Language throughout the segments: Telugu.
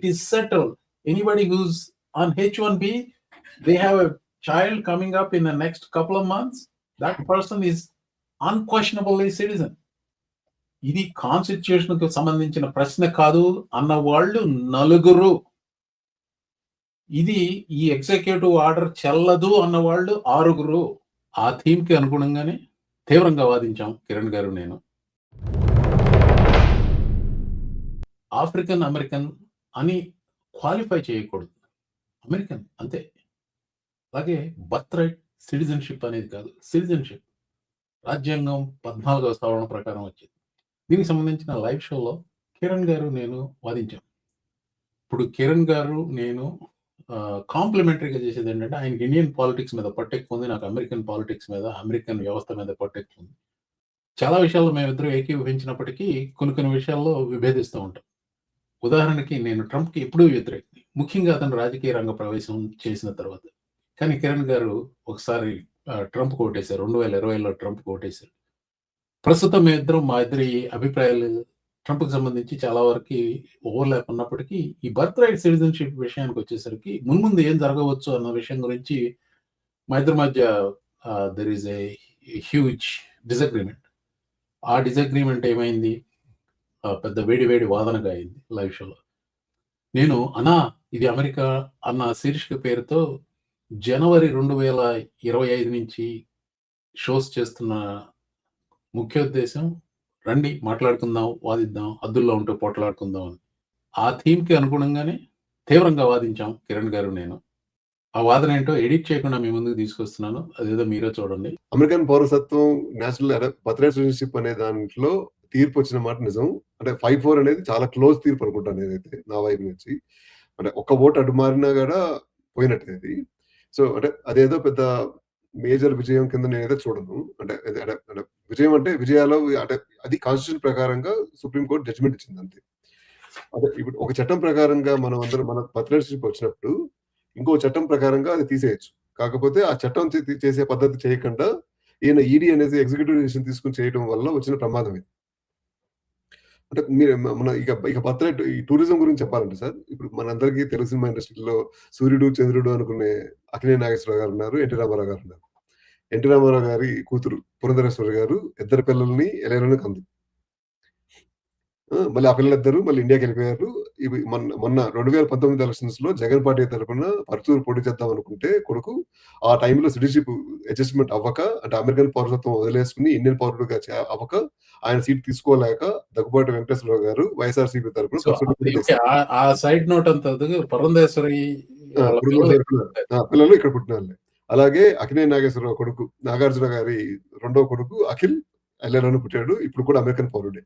It is settled. Anybody who's on H1B, they have a child coming up in the next couple of months, that person is unquestionably citizen. ఇది కాన్స్టిట్యూషన్ కు సంబంధించిన ప్రశ్న కాదు అన్న వాళ్ళు నలుగురు. ఇది ఈ ఎగ్జిక్యూటివ్ ఆర్డర్ చెల్లదు అన్న వాళ్ళు 6. ఆ థీమ్ కి అనుగుణంగానే తీవ్రంగా వాదించాం కిరణ్ గారు నేను. ఆఫ్రికన్ అమెరికన్ అని క్వాలిఫై చేయకూడదు, అమెరికన్ అంతే. అలాగే బర్త్ రైట్ సిటిజన్షిప్ అనేది కాదు, సిటిజన్షిప్ రాజ్యాంగం 14వ సవరణ ప్రకారం వచ్చింది. దీనికి సంబంధించిన లైవ్ షోలో కిరణ్ గారు నేను వాదించాం. ఇప్పుడు కిరణ్ గారు నేను కాంప్లిమెంటరీగా చేసేది ఏంటంటే, ఆయనకి ఇండియన్ పాలిటిక్స్ మీద పట్టెక్కువ ఉంది, నాకు అమెరికన్ పాలిటిక్స్ మీద, అమెరికన్ వ్యవస్థ మీద పట్టెక్కువ ఉంది. చాలా విషయాల్లో మేమిద్దరం ఏకీభవించినప్పటికీ కొన్ని విషయాల్లో విభేదిస్తూ ఉంటాం. ఉదాహరణకి నేను ట్రంప్కి ఎప్పుడూ వ్యతిరేకిని, ముఖ్యంగా అతను రాజకీయ రంగ ప్రవేశం చేసిన తర్వాత. కానీ కిరణ్ గారు ఒకసారి ట్రంప్ ఓటేశారు, 2020లో ట్రంప్ ఓటేశారు. ప్రస్తుతం మా ఇద్దరి అభిప్రాయాలు ట్రంప్కి సంబంధించి చాలా వరకు ఓవర్లాప్ ఉన్నప్పటికీ, ఈ బర్త్ రైట్ సిటిజన్షిప్ విషయానికి వచ్చేసరికి మున్ముందు ఏం జరగవచ్చు అన్న విషయం గురించి మా ఇద్దరి మధ్య there is a huge disagreement. ఆ డిసగ్రిమెంట్ ఏమైంది, పెద్ద వేడి వాదనగా అయింది లైవ్ షోలో. నేను ఇది అమెరికా అన్న శీర్షిక పేరుతో జనవరి 2025 నుంచి షోస్ చేస్తున్న ముఖ్య ఉద్దేశం, రండి మాట్లాడుకుందాం, వాదిద్దాం, హద్దుల్లో ఉంటూ పోట్లాడుకుందాం అని. ఆ థీమ్కి అనుగుణంగానే తీవ్రంగా వాదించాం కిరణ్ గారు నేను. ఆ వాదన ఏంటో ఎడిట్ చేయకుండా మీ ముందుకు తీసుకొస్తున్నాను, అదేదో మీరే చూడండి. అమెరికన్ పౌరసత్వం, నేషనల్ బర్త్ రైట్ సిటిజన్షిప్ అనే దాంట్లో తీర్పు వచ్చిన మాట నిజం. అంటే 5-4 అనేది చాలా క్లోజ్ తీర్పు అనుకుంటాను నేనైతే, నా వైపు నుంచి. అంటే ఒక్క ఓటు అడ్డు మారినా కూడా పోయినట్టు అది. సో అంటే అదేదో పెద్ద మేజర్ విజయం కింద నేనైతే చూడను. అంటే విజయం అంటే విజయాలు అంటే అది కాన్స్టిట్యూషన్ ప్రకారంగా సుప్రీంకోర్టు జడ్జిమెంట్ ఇచ్చింది అంతే. అదే ఇప్పుడు ఒక చట్టం ప్రకారంగా మనం అందరం మన బర్త్ రైట్ సిటిజన్షిప్ వచ్చినప్పుడు ఇంకో చట్టం ప్రకారంగా అది తీసేయచ్చు. కాకపోతే ఆ చట్టం చేసే పద్ధతి చేయకుండా ఈయన ఈడీ అనేది ఎగ్జిక్యూటివ్ డిసిషన్ తీసుకుని చేయడం వల్ల వచ్చిన ప్రమాదం ఇది. అంటే మీరు మన ఇక బర్త్ రైట్ ఈ టూరిజం గురించి చెప్పాలంటే సార్, ఇప్పుడు మనందరికీ తెలుగు సినిమా ఇండస్ట్రీలో సూర్యుడు చంద్రుడు అనుకునే అక్కినేని నాగేశ్వరరావు గారు ఉన్నారు, ఎన్టీ రామారావు గారు ఉన్నారు. ఎన్టీ రామారావు గారి కూతురు పురంధరేశ్వరి గారు 2 పిల్లల్ని ఎలయలోనే కంది. మళ్ళీ ఆ పిల్లలిద్దరు మళ్ళీ ఇండియాకి వెళ్ళిపోయారు. ఇవి మొన్న 2019 ఎలక్షన్స్ లో జగన్ పార్టీ తరఫున పరుచూరు పోటీ చేద్దాం అనుకుంటే కొడుకు ఆ టైంలో సిటిజన్షిప్ అడ్జస్ట్మెంట్ అవ్వక, అంటే అమెరికన్ పౌరసత్వం వదిలేసుకుని ఇండియన్ పౌరుడుగా అవ్వక ఆయన సీట్ తీసుకోలేక దగ్గుబాటి వెంకటేశ్వరరావు గారు వైఎస్ఆర్సీపీ తరఫున ఆ సైడ్ నోట్ అంతా పురంధేశ్వరి పిల్లలు ఇక్కడ పుట్టిన. అలాగే అక్కినేని నాగేశ్వరరావు కొడుకు నాగార్జున గారి 2వ కొడుకు అఖిల్ ఎల్ఏలోనే పుట్టాడు. ఇప్పుడు కూడా అమెరికన్ పౌరుడే.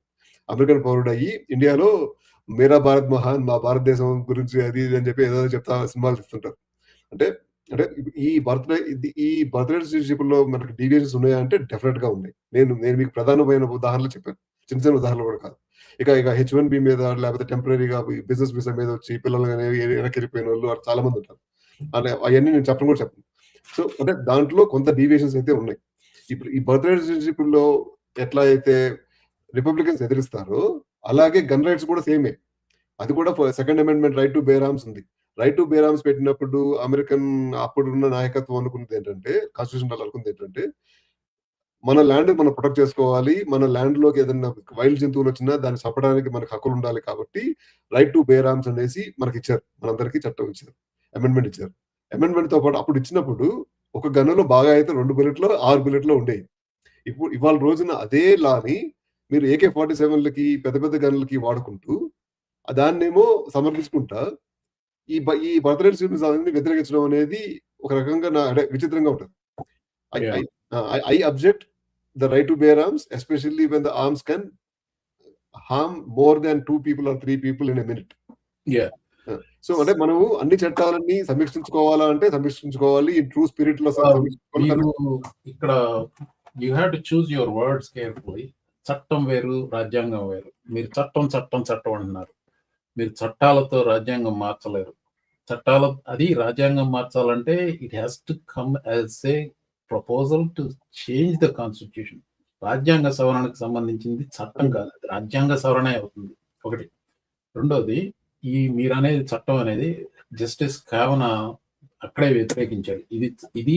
అమెరికన్ పౌరుడు అయ్యి ఇండియాలో మేరా భారత్ మహాన్, మా భారతదేశం గురించి అది ఇది అని చెప్పి ఏదో చెప్తా సినిమాలు తీస్తుంటారు. అంటే అంటే ఈ బర్త్ రైట్ సిటిజన్షిప్ లో మనకి డీవియేషన్స్ ఉన్నాయా అంటే డెఫినెట్ గా ఉన్నాయి. నేను మీకు ప్రధానమైన ఉదాహరణలు చెప్పాను, చిన్న ఉదాహరణలు కూడా కాదు. ఇక H1B మీద లేకపోతే టెంపరీగా బిజినెస్ వీసా మీద వచ్చి పిల్లలు వెనక్కి వెళ్ళిపోయిన వాళ్ళు చాలా మంది ఉంటారు. అంటే అవన్నీ నేను చెప్పను కూడా చెప్పను. సో అంటే దాంట్లో కొంత డీవియేషన్స్ అయితే ఉన్నాయి. ఇప్పుడు ఈ బర్త్ రైట్ సిటిజన్షిప్ లో ఎట్లా అయితే రిపబ్లికన్స్ ఎదిరిస్తారో అలాగే గన్ రైట్స్ కూడా సేమే. అది కూడా second amendment right to bear arms ఉంది. రైట్ టు బేర్ ఆర్మ్స్ పెట్టినప్పుడు అమెరికన్ అప్పుడున్న నాయకత్వం అనుకున్నది ఏంటంటే, కాన్స్టిట్యూషన్ అనుకున్నది ఏంటంటే, మన ల్యాండ్ మనం ప్రొటెక్ట్ చేసుకోవాలి, మన ల్యాండ్ లోకి ఏదైనా వైల్డ్ జంతువులు వచ్చినా దాన్ని చంపడానికి మనకు హక్కులు ఉండాలి, కాబట్టి రైట్ టు బేర్ ఆర్మ్స్ అనేసి మనకి ఇచ్చారు, మనందరికీ చట్టం ఇచ్చారు, అమెండ్మెంట్ ఇచ్చారు. అమెండ్మెంట్ తో పాటు అప్పుడు ఇచ్చినప్పుడు ఒక గన్నులో బాగా అయితే 2 బుల్లెట్లో 6 బుల్లెట్లో ఉండేవి. ఇప్పుడు ఇవాళ రోజున అదే లాని మీరు AK-47లకి పెద్ద గన్నులకి వాడుకుంటూ దాన్నేమో సమర్పించుకుంటా ఈ బర్త్ రైట్ సిటిజన్షిప్ వ్యతిరేకించడం అనేది ఒక రకంగా విచిత్రంగా ఉంటుంది. I object the right to bear arms, especially when the arms can harm more than 2 people or 3 people in a minute. So అంటే మనము అన్ని చట్టాలన్నీ సమీక్షించుకోవాలా అంటే సమీక్షించుకోవాలి ఈ ట్రూ స్పిరిట్ లో. ఇక్కడ you have to choose your words carefully. చట్టం వేరు, రాజ్యాంగం వేరు. మీరు చట్టం అంటున్నారు. మీరు చట్టాలతో రాజ్యాంగం మార్చలేరు. అది రాజ్యాంగం మార్చాలంటే it has to come as a proposal to change the constitution. రాజ్యాంగ సవరణకు సంబంధించింది చట్టం కాదు, అది రాజ్యాంగ సవరణ అవుతుంది. ఒకటి. రెండోది, మీరనేది చట్టం అనేది జస్టిస్ కావనా అక్కడే వ్యతిరేకించాడు. ఇది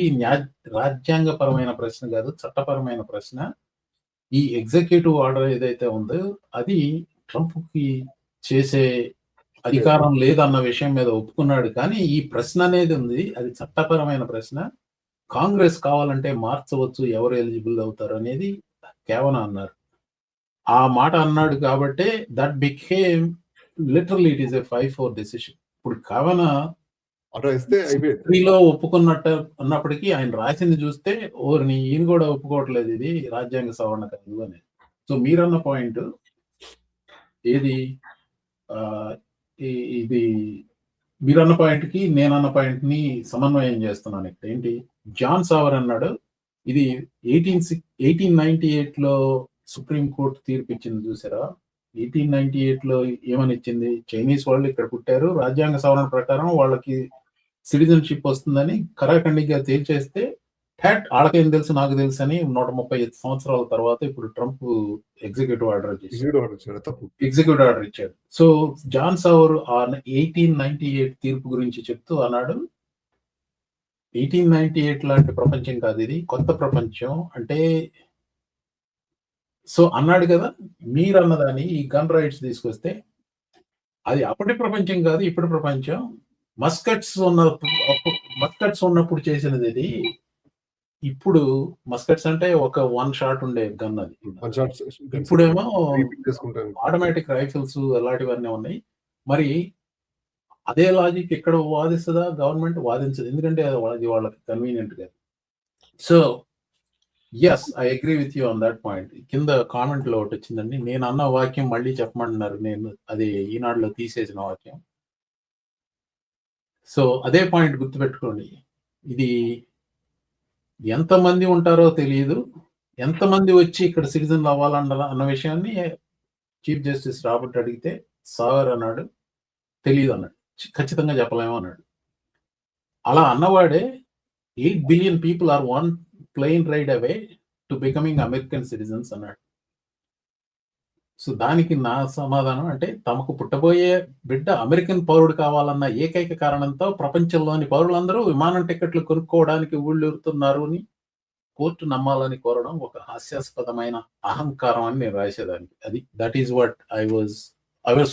రాజ్యాంగపరమైన ప్రశ్న కాదు, చట్టపరమైన ప్రశ్న. ఈ ఎగ్జిక్యూటివ్ ఆర్డర్ ఏదైతే ఉందో అది ట్రంప్‌కి చేసే అధికారం లేదన్న విషయం మీద ఒప్పుకున్నాడు. కానీ ఈ ప్రశ్న అనేది ఉంది. అది చట్టపరమైన ప్రశ్న. కాంగ్రెస్ కావాలంటే మార్చవచ్చు ఎవరు ఎలిజిబుల్ అవుతారు అనేది కేవనా అన్నారు. ఆ మాట అన్నాడు కాబట్టే that became literally it is a 5-4 decision. ఇప్పుడు కేవనా అట్లా ఇస్తే అయిపోయింది. హిస్టరీలో ఒప్పుకున్నట్టు అన్నప్పటికీ ఆయన రాసింది చూస్తే ఓరిని ఈయన కూడా ఒప్పుకోవట్లేదు ఇది రాజ్యాంగ సవరణ కాదు అని. సో మీరన్న పాయింట్ ఏది ఇది మీరన్న పాయింట్కి నేనన్న పాయింట్ని సమన్వయం చేస్తున్నాను. ఇక్కడ ఏంటి జాన్ సావర్ అన్నాడు ఇది 1898లో సుప్రీం కోర్టు తీర్పు ఇచ్చింది చూసారా. 1898లో ఏమని ఇచ్చింది, చైనీస్ వాళ్ళు ఇక్కడ పుట్టారు, రాజ్యాంగ సవరణ ప్రకారం వాళ్ళకి సిటిజన్షిప్ వస్తుందని కరాఖండిగా తేల్చేస్తే వాళ్ళకేం తెలుసు నాకు తెలుసు అని 135 సంవత్సరాల తర్వాత ఇప్పుడు ట్రంప్ ఎగ్జిక్యూటివ్ ఆర్డర్ ఇచ్చాడు. సో జాన్ సవర్ 1898 తీర్పు గురించి చెప్తూ అన్నాడు 1898 లాంటి ప్రపంచం కాదు ఇది, కొత్త ప్రపంచం అంటే. సో అన్నాడు కదా, మీరు అన్నదాన్ని ఈ గన్ రైట్స్ తీసుకొస్తే అది అప్పటి ప్రపంచం కాదు ఇప్పటి ప్రపంచం. మస్కట్స్ ఉన్నప్పుడు చేసినది ఇది. ఇప్పుడు మస్కట్స్ అంటే ఒక 1 షాట్ ఉండే గన్ అది. ఇప్పుడేమో ఆటోమేటిక్ రైఫిల్స్ అలాంటివన్నీ ఉన్నాయి. మరి అదే లాజిక్ ఇక్కడ వాదిస్తుందా గవర్నమెంట్? వాదించదు, ఎందుకంటే అది వాళ్ళకి కన్వీనియంట్ కాదు. So yes, I agree with you on that point. కింద కామెంట్లో ఒకటి వచ్చిందండి, నేను అన్న వాక్యం మళ్ళీ చెప్పమంటున్నారు, నేను అది ఈనాడులో తీసేసిన వాక్యం. సో అదే పాయింట్ గుర్తుపెట్టుకోండి, ఇది ఎంతమంది ఉంటారో తెలియదు, ఎంతమంది వచ్చి ఇక్కడ సిటిజన్లు అవ్వాలన్న విషయాన్ని చీఫ్ జస్టిస్ రాబర్ట్ అడిగితే సాగర్ అన్నాడు తెలియదు అన్నాడు, ఖచ్చితంగా చెప్పలేము అన్నాడు. అలా అన్నవాడే 8 billion people are 1 plane ride away to becoming American citizens అన్నాడు. సో దానికి నా సమాధానం అంటే తమకు పుట్టబోయే బిడ్డ అమెరికన్ పౌరుడు కావాలన్న ఏకైక కారణంతో ప్రపంచంలోని పౌరులందరూ విమానం టికెట్లు కొనుక్కోవడానికి ఊళ్ళూరుతున్నారు అని కోర్టు నమ్మాలని కోరడం ఒక హాస్యాస్పదమైన అహంకారం అని నేను రాసేదానికి. అది that is what I was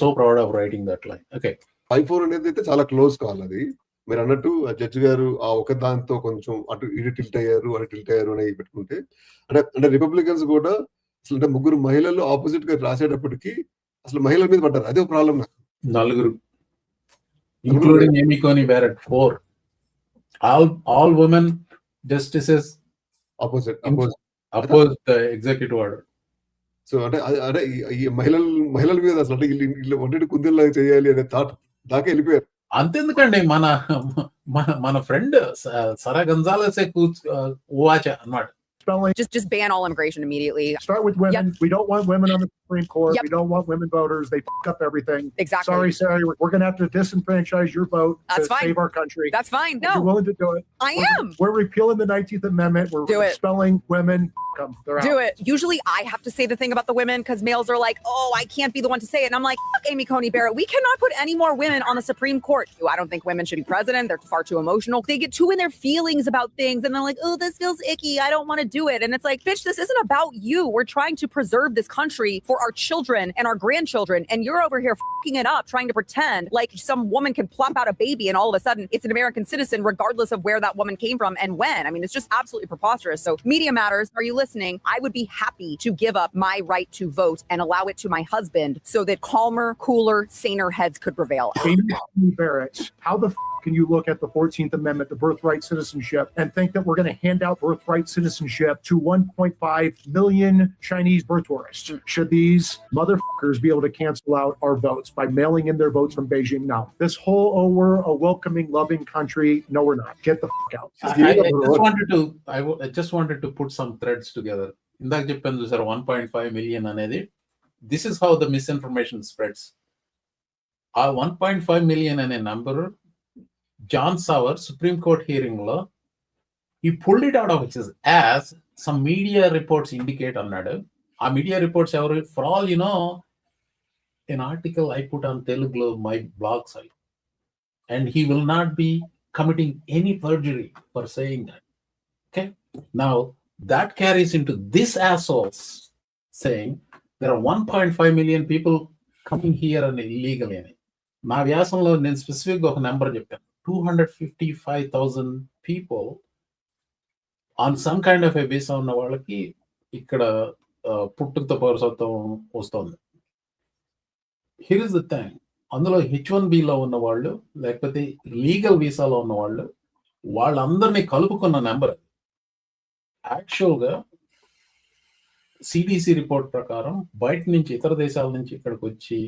so proud of writing that line. Okay, 5-4 అనేది అయితే చాలా క్లోజ్ కాల్. అది మీరు అన్నట్టు ఆ జడ్జి గారు ఆ ఒక దాంతో కొంచెం అటు ఇటు టిల్ట్ అయ్యారు అని పెట్టుకుంటే, అంటే రిపబ్లికన్స్ కూడా అసలు అంటే 3 మహిళలు ఆపోజిట్ గా రాసేటప్పటికి అసలు మహిళల మీద పడ్డారు. అదే ప్రాబ్లం నాకు. 4 including Amy Coney Barrett 4 all women justices oppose the executive order. So అంటే ఈ మహిళల మీద అసలు అంటే వీళ్ళు ఒంటి కుందేలాగా చేయాలి అనే థాట్ దాకా వెళ్ళిపోయారు. అంతెందుకండి, మన ఫ్రెండ్ సరా గంజాలసే వాచ అన్నమాట. Just ban all immigration immediately. Start with women. Yep. We don't want women on the Supreme Court. Yep. We don't want women voters. They fuck up everything. Exactly. Sorry, Sarah. We're going to have to disenfranchise your vote That's to fine. save our country. That's fine. If you're No, willing to do it. I am. We're repealing the 19th Amendment. We're Do it. expelling women. Come, they're out. Do it. Usually I have to say the thing about the women because males are like, oh, I can't be the one to say it. And I'm like, fuck Amy Coney Barrett. We cannot put any more women on the Supreme Court. I don't think women should be president. They're far too emotional. They get too in their feelings about things and they're like, oh, this feels icky. I don't want to do it. And it's like, bitch, this isn't about you. We're trying to preserve this country for our children and our grandchildren. And you're over here fucking it up, trying to pretend like some woman can plop out a baby and all of a sudden it's an American citizen regardless of where that woman came from and when. I mean, it's just absolutely preposterous. So Media Matters, are you listening? I would be happy to give up my right to vote and allow it to my husband so that calmer, cooler, saner heads could prevail. Amy Barrett, how the can you look at the 14th Amendment, the birthright citizenship, and think that we're going to hand out birthright citizenship to 1.5 million Chinese birth tourists? Should these motherfuckers be able to cancel out our votes by mailing in their votes from Beijing? No. This whole, oh, we're a welcoming, loving country. No, we're not. Get the fuck out. I just wanted to put some threads together. ఇందాక చెప్పాను చూసారు 1.5 మిలియన్ అనేది. This is how the misinformation spreads. ఆ 1.5 మిలియన్ అనే number John Sauer Supreme Court hearing లో he pulled it out of his ass. Some media reports indicate అన్నాడు. ఆ మీడియా రిపోర్ట్స్ ఎవరు? For all you know an article I put on Telugu, my blog site, and he will not be committing any perjury for saying that. Okay. Now that carries into this assholes saying there are 1.5 million people coming here and illegally. నా వ్యాసంలో నేను స్పెసిఫిక్గా ఒక నెంబర్ చెప్పాను. 255,000 people on some kind of a visa ఉన్న వాళ్ళకి ఇక్కడ పుట్టుకతో పౌరసత్వం వస్తుంది. హియర్ ఇస్ ద థింగ్, అందులో H1Bలో ఉన్న వాళ్ళు లేకపోతే లీగల్ వీసాలో ఉన్న వాళ్ళు వాళ్ళందరినీ కలుపుకున్న నెంబర్. యాక్చువల్గా సిడిసి రిపోర్ట్ ప్రకారం బయట నుంచి ఇతర దేశాల నుంచి ఇక్కడికి వచ్చి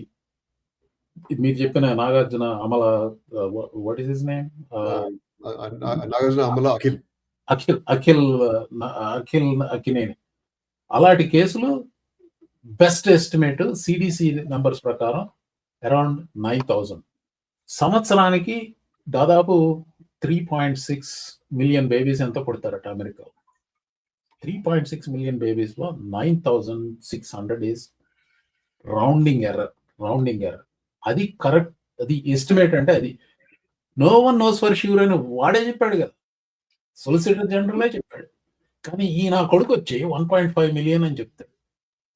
మీరు చెప్పిన Nagarjuna Amala, what is his name, Nagarjuna Amala Akhil Akkineni, అలాంటి కేసులు బెస్ట్ ఎస్టిమేట్ సిడిసి నంబర్స్ ప్రకారం అరౌండ్ 9,000. సంవత్సరానికి దాదాపు 3.6 మిలియన్ బేబీస్ ఎంతో పుడతారట అమెరికాలో. 3.6 మిలియన్ బేబీస్ లో 9,600 ఈస్ రౌండింగ్ ఎర్రర్. అది కరెక్ట్, అది ఎస్టిమేట్. అంటే అది no one knows for sure అని వాడే చెప్పాడు కదా, సొలిసిటర్ జనరలే చెప్పాడు. కానీ ఈ నా కొడుకు వచ్చి 1.5 మిలియన్ అని చెప్తాడు.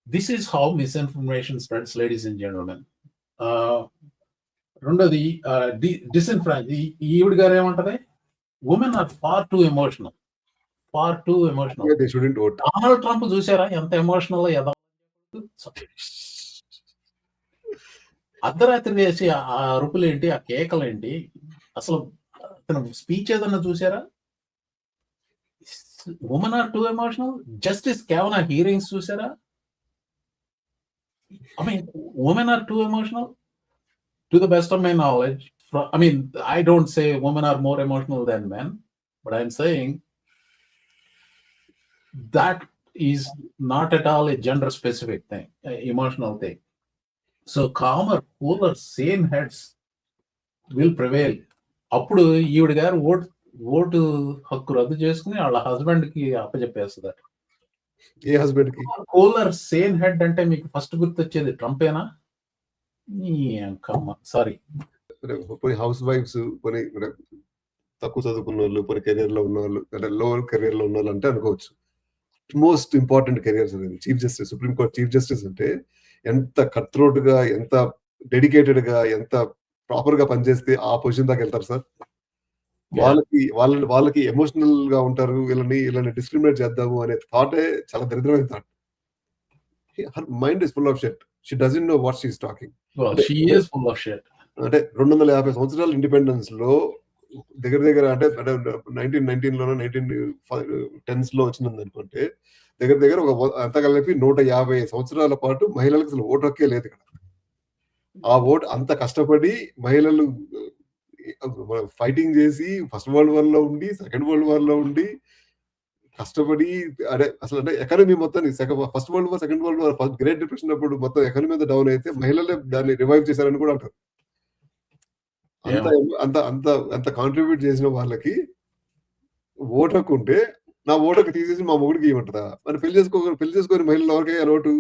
This is how misinformation spreads, ladies and gentlemen. రెండోది ఈవిడ గారు ఏమంటది, women are far too emotional. Donald Trump చూసారా ఎంత ఎమోషనల్, అర్ధరాత్రి వేసి ఆ అరుపులేంటి, ఆ కేకలేంటి, అసలు అతను స్పీచ్ ఏదన్నా చూసారా? Women are too emotional. Justice Kavanaugh hearings చూసారా? I mean, women are too emotional. To the best of my knowledge, I don't say women are more emotional than men, but I'm saying that is not at all a gender-specific thing, emotional thing. So calmer, cooler, sane heads will prevail. అప్పుడు ఈవిడ గారు ఓటు హక్కు రద్దు చేసుకుని వాళ్ళ హస్బెండ్ కి అప్పచెప్పేస్తుందట. ఏ హస్బెండ్ కి? కూలర్ సేన్ హెడ్ అంటే మీకు ఫస్ట్ గుర్తొచ్చేది ట్రంపేనా? సారీ, కొన్ని హౌస్ వైఫ్స్, కొన్ని తక్కువ చదువుకున్న వాళ్ళు, కొన్ని కెరియర్ లో ఉన్న వాళ్ళు, అంటే లోవర్ కెరియర్ లో ఉన్న వాళ్ళు అంటే అనుకోవచ్చు. మోస్ట్ ఇంపార్టెంట్ కెరియర్స్ అనేది chief justice, supreme court chief justice అంటే ఎంత కట్ థ్రోట్ గా, ఎంత డెడికేటెడ్ గా, ఎంత ప్రాపర్ గా పనిచేస్తే ఆ పొజిషన్ దాకా వెళ్తారు సార్. వాళ్ళకి ఎమోషనల్ గా ఉంటారు. వీళ్ళని డిస్క్రిమినేట్ చేద్దాము అనే థాటే చాలా దరిద్రమైన thought. Her mind is full of shit. She doesn't know what she is talking. అంటే 250 సంవత్సరాల ఇండిపెండెన్స్ లో దగ్గర అంటే 1919 లోనో 1910s లో వచ్చింది అనుకుంటే దగ్గర ఒక అంత కలిపి 150 సంవత్సరాల పాటు మహిళలకు అసలు ఓటు హక్కే లేదు ఇక్కడ. ఆ ఓటు అంత కష్టపడి మహిళలు ఫైటింగ్ చేసి ఫస్ట్ వరల్డ్ వార్ లో ఉండి, సెకండ్ వరల్డ్ వార్ లో ఉండి కష్టపడి, అసలు అంటే ఎకానమీ మొత్తం first world war, second world war, first great depression అప్పుడు మొత్తం ఎకానమీ మీద డౌన్ అయితే మహిళలే దాన్ని రివైవ్ చేశారని కూడా అంటారు. అంత కాంట్రిబ్యూట్ చేసిన వాళ్ళకి ఓటు హక్కు ఉంటే నా ఓటు హక్కు తీసేసి మా మొగుడికి ఇవ్వమంటారా? మరి పెళ్లి చేసుకొని మహిళలు ఎవరికైనా ఓటు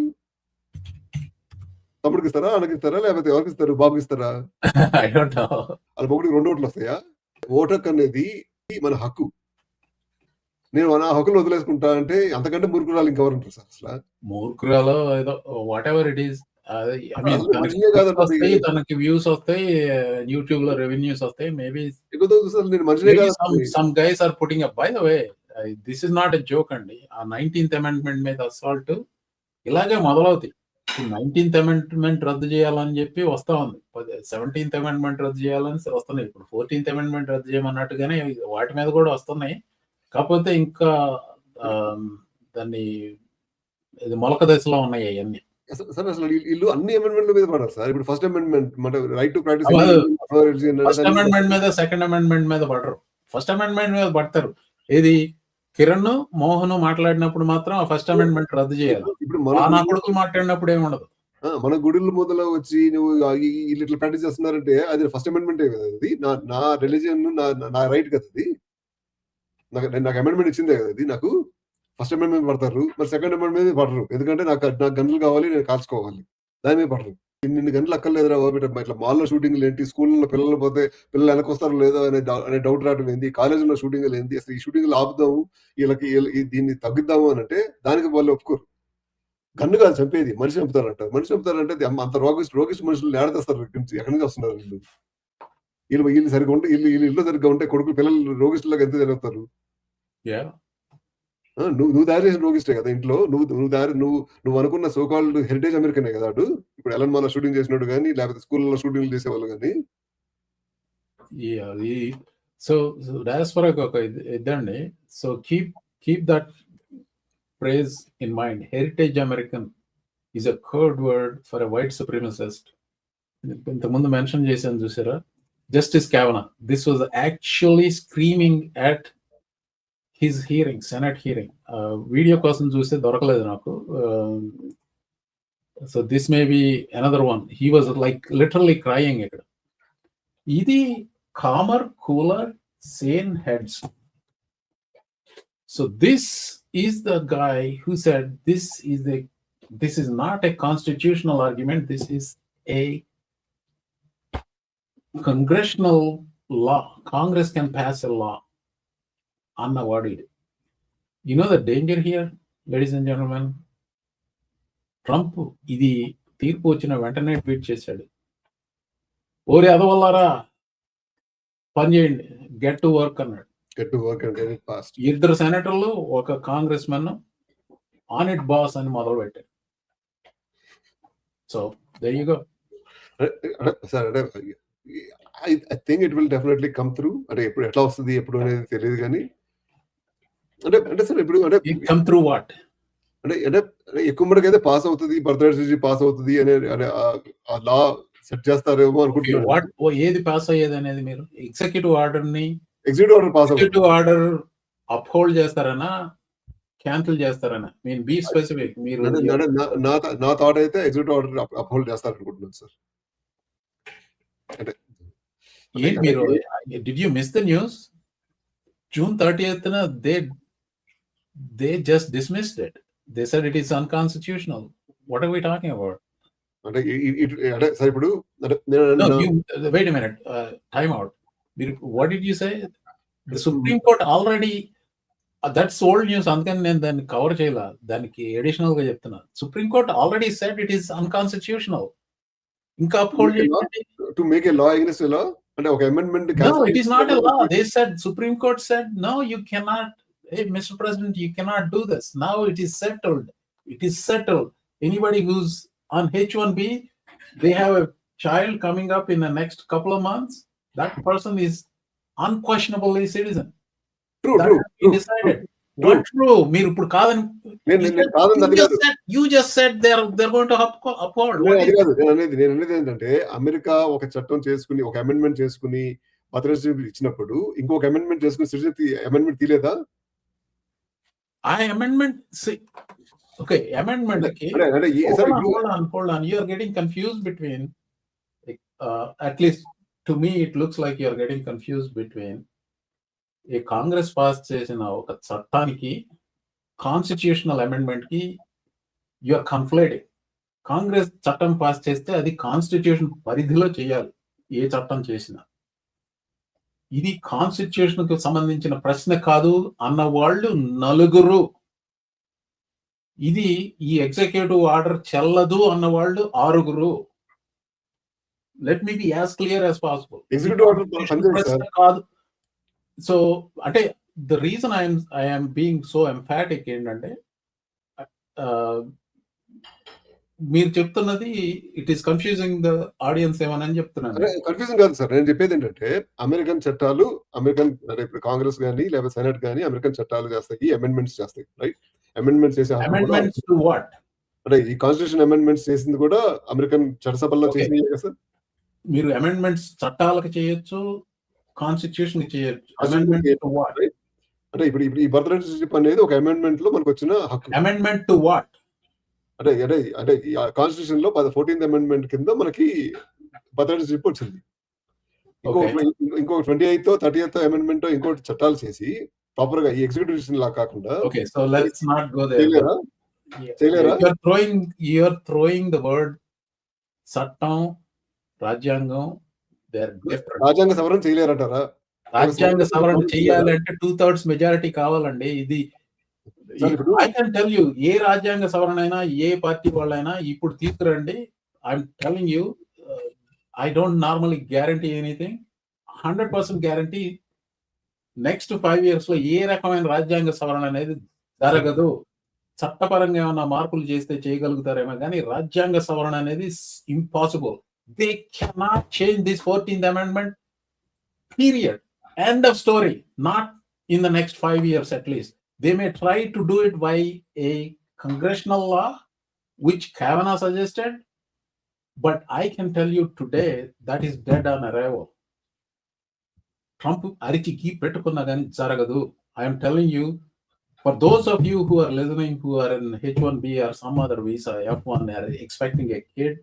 తమ్ముడికి ఇస్తారా, అన్నకి ఇస్తారా, లేకపోతే ఎవరికి ఇస్తారు? బాబుకి ఇస్తారా? వాళ్ళ మొగుడికి 2 ఓట్లు వస్తాయా? ఓటు హక్కు అనేది మన హక్కు. నేను నా హక్కులు వదిలేసుకుంటా అంటే అంతకంటే మూర్ఖురాలు ఇంకెవరు ఉంటారు సార్? అసలు మూర్ఖురాలు ఏదో వాట్ ఎవర్ ఇట్ ఈస్, తనకి వ్యూస్ వస్తాయి, యూట్యూబ్ లో రెవెన్యూస్ వస్తాయి. మేబీ నేను మంచిగా some guys are putting up. By the way, this is not a joke అండి. ఆ 19th అమెండ్మెంట్ మీద అసాల్ట్ ఇలాగే మొదలవుతాయి. 19th అమెండ్మెంట్ రద్దు చేయాలని చెప్పి వస్తా ఉంది, 17th అమెండ్మెంట్ రద్దు చేయాలని వస్తున్నాయి, ఇప్పుడు 14th అమెండ్మెంట్ రద్దు చేయమన్నట్టుగానే వాటి మీద కూడా వస్తున్నాయి. కాకపోతే ఇంకా దాన్ని ఇది మొలక దశలో ఉన్నాయి అవన్నీ. సార్ అసలు వీళ్ళు అన్ని అమెండ్మెంట్ల మీద పడారు సార్. ఇప్పుడు first amendment right to practice, first amendment మీద, సెకండ్ అమెండ్మెంట్ మీద పడరు. ఫస్ట్ అమెండ్మెంట్ మీద పడతారు. ఏది కిరణ్ మోహన్ మాట్లాడినప్పుడు మాత్రం ఆ ఫస్ట్ అమెండ్మెంట్ రద్దు చేయాలి. ఇప్పుడు నా కొడుకులు మాట్లాడినప్పుడు ఏముండదు. మన గుడిల మొదలు వచ్చి నువ్వు వీళ్ళు ఇట్లా ప్రాక్టీస్ చేస్తున్నారంటే అది ఫస్ట్ అమెండ్మెంటే కదా. అది నా రిలీజియన్, నా రైట్ కదా. అది నాకు అమెండ్మెంట్ ఇచ్చిందే కదా. అది నాకు ఫస్ట్ అమెండ్మెంట్ పడతారు, మరి సెకండ్ అమెండ్మెంట్ మీద పడరు. ఎందుకంటే నాకు గన్నులు కావాలి, నేను కాల్చుకోవాలి, దాని మీద పడరు. ఇన్ని గంటలు అక్కర్లేదురా బాబు, ఇట్లా మాల్లో షూటింగ్లు ఏంటి, స్కూల్లో పిల్లలు పోతే పిల్లలు వెనకొస్తారో లేదో అనే డౌట్ రావడం ఏంది, కాలేజీలో షూటింగ్లు ఏంది, అసలు ఈ షూటింగ్లు ఆపుదాము, దీన్ని తగ్గిద్దాము అని అంటే దానికి వాళ్ళు ఒప్పుకోరు. గన్ను కాదు చంపేది, మనిషి చంపుతారంట. మనిషి చంపుతారంటే అంత రోగిస్ట్ మనుషులు ఏడతేస్తారు, ఎక్కడి నుంచి వస్తున్నారు వీళ్ళు? వీళ్ళు సరిగ్గా ఉంటే వీళ్ళు ఇల్లు సరిగ్గా ఉంటే కొడుకు పిల్లలు రోగిస్టులాగా ఎంత జరుగుతారు? నువ్వు తయారు చేసిన రోగిస్టే కదా ఇంట్లో. నువ్వు అనుకున్న సోకాల్డ్ హెరిటేజ్ అమెరికనే కదా అటు. ఇప్పుడు ఎలన్ మాల్ షూటింగ్ చేసినాడు కానీ, లేకపోతే స్కూల్లో షూటింగ్లు చేసేవాళ్ళు కానీ. సో డయాస్పోరాకి ఒక ఇదండి. So keep that phrase in mind. Heritage American is a code word for a white supremacist. ఇంతకుముందు మెన్షన్ చేశాను చూసారా, Justice Kavanaugh. This was actually screaming at his hearing, Senate hearing. Video కోసం చూస్తే దొరకలేదు నాకు. So this may be another one. He was like literally crying ఇక్కడ. ఇది calmer, cooler, sane heads. So this is the guy who said this is not a constitutional argument, this is a congressional law. Congress can pass a law. Unawarded. You know the danger here, ladies and gentlemen? Trump ఇది తీర్పు వచ్చిన వెంటనే ట్వీట్ చేశాడు, ఓరి అదవల్లారా పని చేయండి, గెట్ టు వర్క్ అన్నాడు. ఇద్దరు సెనేటర్లు, ఒక congressmen on it boss అని మొదలు పెట్టారు. So there you go. Sir అంటే I think it will definitely come through. అంటే ఎప్పుడు ఎట్లా వస్తుంది ఎప్పుడు అనేది తెలియదు కానీ, అంటే సార్ ఇప్పుడు అంటే కమ్ త్రూ వాట్ అంటే ఎక్కువ మనకి అయితే పాస్ అవుతుంది, బర్త్ పాస్ అవుతుంది అనే ఆ లా సెట్ చేస్తారేమో అనుకుంటున్నాను. ఏది పాస్ అయ్యేది అనేది మీరు ఎగ్జిక్యూటివ్ ఆర్డర్ ని, executive order pass executive order uphold చేస్తారనా క్యాన్సిల్ చేస్తారనా? Mean be specific. మీరు నా థాట్ అయితే ఎగ్జిక్యూటివ్ ఆర్డర్ అప్హోల్డ్ చేస్తారు అనుకుంటున్నాను సార్. అంటే ఏంటి మీరు, did you miss the news? June 30th they just dismissed it. They said it is unconstitutional. What are we talking about? అంటే సార్ ఇప్పుడు wait a minute, time out. What did you say? The Supreme Court already, that's old news. అందుకని నేను దాన్ని కవర్ చేయాల, దానికి అడిషనల్ గా చెప్తున్నా. Supreme Court already said it is unconstitutional. ఇంకా అప్హోల్డ్ చేయండి to make a law against law అంటే ఒక amendment. No, it is not a law. They said, Supreme Court said, no, you cannot. Hey, Mr. President, you cannot do this. Now it is settled. It is settled. Anybody who's on H-1B, they have a child coming up in the next couple of months, that person is unquestionably citizen. True. Decided. What true? మీరు ఇప్పుడు కాదని, you just said they're going to uphold. నేను అనేది ఏంటంటే, అమెరికా ఒక చట్టం చేసుకుని, ఒక అమెండ్మెంట్ చేసుకుని బర్త్ ఇచ్చినప్పుడు ఇంకొక అమెండ్మెంట్ చేసుకుని సిటిజన్ అమెండ్మెంట్ తీలేదా? ఆ amendment, okay, amendment ki hold on, you are getting confused between at least to me it looks like you are getting confused between a Congress pass చేసిన ఒక చట్టానికి, కాన్స్టిట్యూషనల్ అమెండ్మెంట్ కి you are conflating. కాంగ్రెస్ చట్టం పాస్ చేస్తే అది కాన్స్టిట్యూషన్ పరిధిలో చేయాలి ఏ చట్టం చేసినా. ఇది కాన్స్టిట్యూషన్ కు సంబంధించిన ప్రశ్న కాదు అన్న వాళ్ళు నలుగురు. ఇది ఈ ఎగ్జిక్యూటివ్ ఆర్డర్ చెల్లదు అన్న వాళ్ళు 6. Let me be as clear as possible. Executive order కాదు. సో అంటే the reason I'm being so emphatic ఏంటంటే, మీరు చెప్తున్నది it is confusing the audience ఏమని చెప్తున్నాను. కన్ఫ్యూజింగ్ కాదు సార్, నేను చెప్పేది ఏంటంటే అమెరికన్ చట్టాలు, అంటే ఇప్పుడు కాంగ్రెస్ కానీ లేదా సెనెట్ కానీ అమెరికన్ చట్టాలు చేస్తాయి, అమెండ్మెంట్స్ చేస్తాయి, రైట్? అమెండ్మెంట్స్ చేసే అమెండ్మెంట్స్ టు వాట్? అంటే ఈ కాన్స్టిట్యూషన్ అమెండ్మెంట్స్ చేసింది కూడా అమెరికన్ చట్టసభల్లో చేసింది కదా సార్. మీరు అమెండ్మెంట్స్ చట్టాలకు చేయొచ్చు, కాన్స్టిట్యూషన్ చేయొచ్చు. Amendment to what? అంటే ఇప్పుడు ఈ బర్త్ అనేది ఒక అమెండ్మెంట్ లో మనకు వచ్చిన హక్కు. Amendment to what? అంటే కాన్స్టిట్యూషన్ లో 14th అమెండ్మెంట్ కింద మనకి బర్త్ వచ్చింది. ఇంకో 28th 30th అమెండ్మెంట్ ఇంకోటి చట్టాలు చేసి ప్రాపర్ గా ఈ ఎగ్జిక్యూటివ్ లా కాకుండా. Okay, so let's not go there. చేయలేరా? You are throwing the word చట్టం, రాజ్యాంగం దే ఆర్ డిఫరెంట్. రాజ్యాంగ సవరణ చేయలేరంటారా? రాజ్యాంగ సవరణ చేయాలంటే 2/3 మెజారిటీ కావాలండి. ఇది సార్ ఇప్పుడు ఐ కెన్ టెల్ యూ, ఏ రాజ్యాంగ సవరణ అయినా, ఏ పార్టీ వాళ్ళైనా ఇప్పుడు తీసుకురండి. I'm telling you, I don't normally guarantee anything. 100% guarantee next 5 years లో ఏ రకమైన రాజ్యాంగ సవరణ అనేది జరగదు. చట్టపరంగా ఏమన్నా మార్పులు చేస్తే చేయగలుగుతారేమో కానీ రాజ్యాంగ సవరణ అనేది impossible. They cannot change this 14th amendment period. End of story. Not in the next 5 years at least. They may try to do it by a congressional law, which Kavanaugh suggested, but I can tell you today that is dead on arrival. Trump అరిచికి పెట్టుకున్నా కానీ జరగదు. I am telling you, for those of you who are listening, who are in H1B or some other visa, F1, are expecting a kid,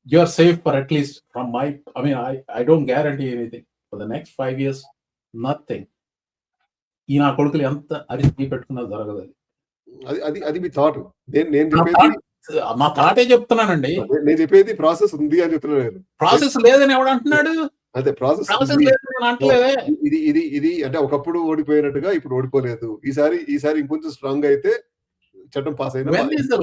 you are safe for at least from my, I don't guarantee anything. For the next 5 years, nothing. ఈ నా కొడుకులు ఎంత అరిచి పెట్టుకున్నా జరగదు. అది మీ థాట్. నేను చెప్పేది మా థాటే చెప్తున్నానండి. నేను చెప్పేది ప్రాసెస్ ఉంది అని చెప్తున్నాను. ప్రాసెస్ లేదని ఎవడు అంటున్నాడు? అదే ప్రాసెస్ ఇది అంటే ఒకప్పుడు ఓడిపోయినట్టుగా ఇప్పుడు ఓడిపోలేదు. ఈసారి ఇంకొంచెం స్ట్రాంగ్ అయితే చట్టం పాస్ అయినా. When is the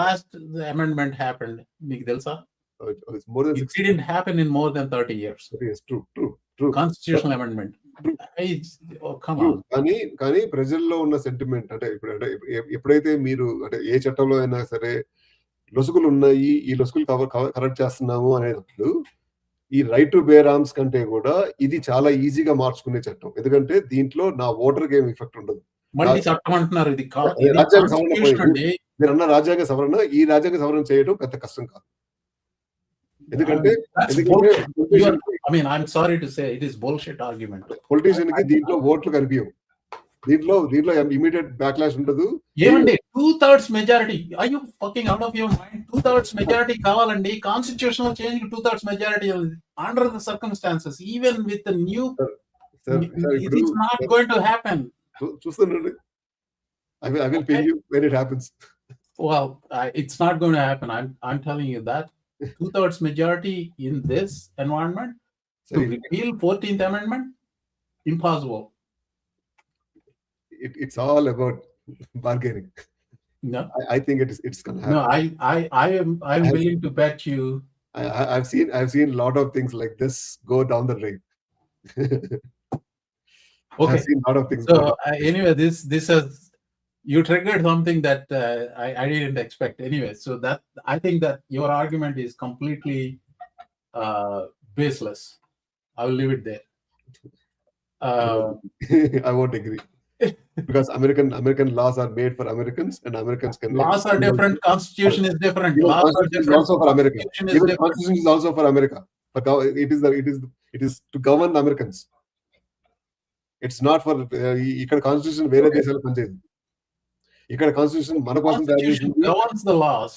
last amendment happened? మీకు తెలుసా? It didn't happen in more than 30 years. True. Constitutional amendment. Come on. కానీ ప్రజల్లో ఉన్న సెంటిమెంట్ అంటే ఎప్పుడైతే మీరు అంటే ఏ చట్టంలో అయినా సరే లొసుగులు ఉన్నాయి, ఈ లొసుగులు కరెక్ట్ చేస్తున్నాము అనేటప్పుడు ఈ రైట్ టు బేర్ ఆర్మ్స్ కంటే కూడా ఇది చాలా ఈజీగా మార్చుకునే చట్టం. ఎందుకంటే దీంట్లో నా ఓటర్ ఏం ఎఫెక్ట్ ఉండదు. మళ్ళీ చట్టం అంటున్నారు. ఇది రాజ్యాంగ సవరణ, మీరన్న రాజ్యాంగ సవరణ, ఈ రాజ్యాంగ సవరణ చేయడం పెద్ద కష్టం కాదు. ఎందుకంటే I'm sorry to say it is bullshit argument. Politician కి దీంట్లో ఓట్లు కనిపించవు. దీంట్లో ఇమీడియట్ బ్యాక్లాష్ ఉండదు. ఏమండి 2/3 majority? are you fucking out of your mind? 2/3 majority కావాలండి. Constitutional change 2/3 majority under the circumstances, even with the new, it is not going to happen. చూస్తుండండి. I will pay you when it happens. Well, it's not going to happen. I'm telling you that 2/3 majority in this environment to repeal 14th amendment, impossible. It's all about bargaining. No, I think it's gonna happen. no, I'm willing to bet you. I've seen a lot of things like this go down the drain. Okay. I've seen a lot of things. So anyway, this has, you triggered something that I didn't expect. Anyway, so that I think that your argument is completely baseless. I will leave it there. I won't agree. Because American laws are made for Americans, and Americans can. Laws are different. Constitution is different. Laws are Constitution is different. also for America. Constitution is Even different. Constitution is also for America. But it is to govern Americans. It's not for ఇక్కడ కాన్స్టిట్యూషన్ వేరే దేశాలు పనిచేయదు. ఇక్కడ కాన్స్టిట్యూషన్ మన కోసం తయారు Constitution చేసింది. governs the laws.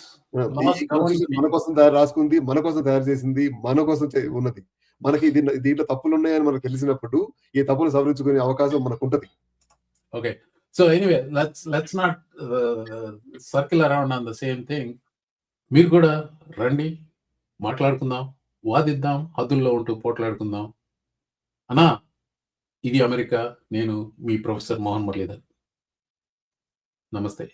Laws governs the మన కోసం రాసుకుంది, మన కోసం తయారు చేసింది, మన కోసం ఉన్నది. మనకి దీంట్లో తప్పులు ఉన్నాయని మనకు తెలిసినప్పుడు ఈ తప్పులు సవరించుకునే అవకాశం మనకు ఉంటది. Okay. So anyway, let's not circle around on the same thing. మీరు కూడా రండి, మాట్లాడుకుందాం, వాదిద్దాం, హద్దుల్లో ఉంటూ పోట్లాడుకుందాం. అన్నా, ఇది అమెరికా. నేను మీ ప్రొఫెసర్ మోహన్ మురళీధర్. నమస్తే.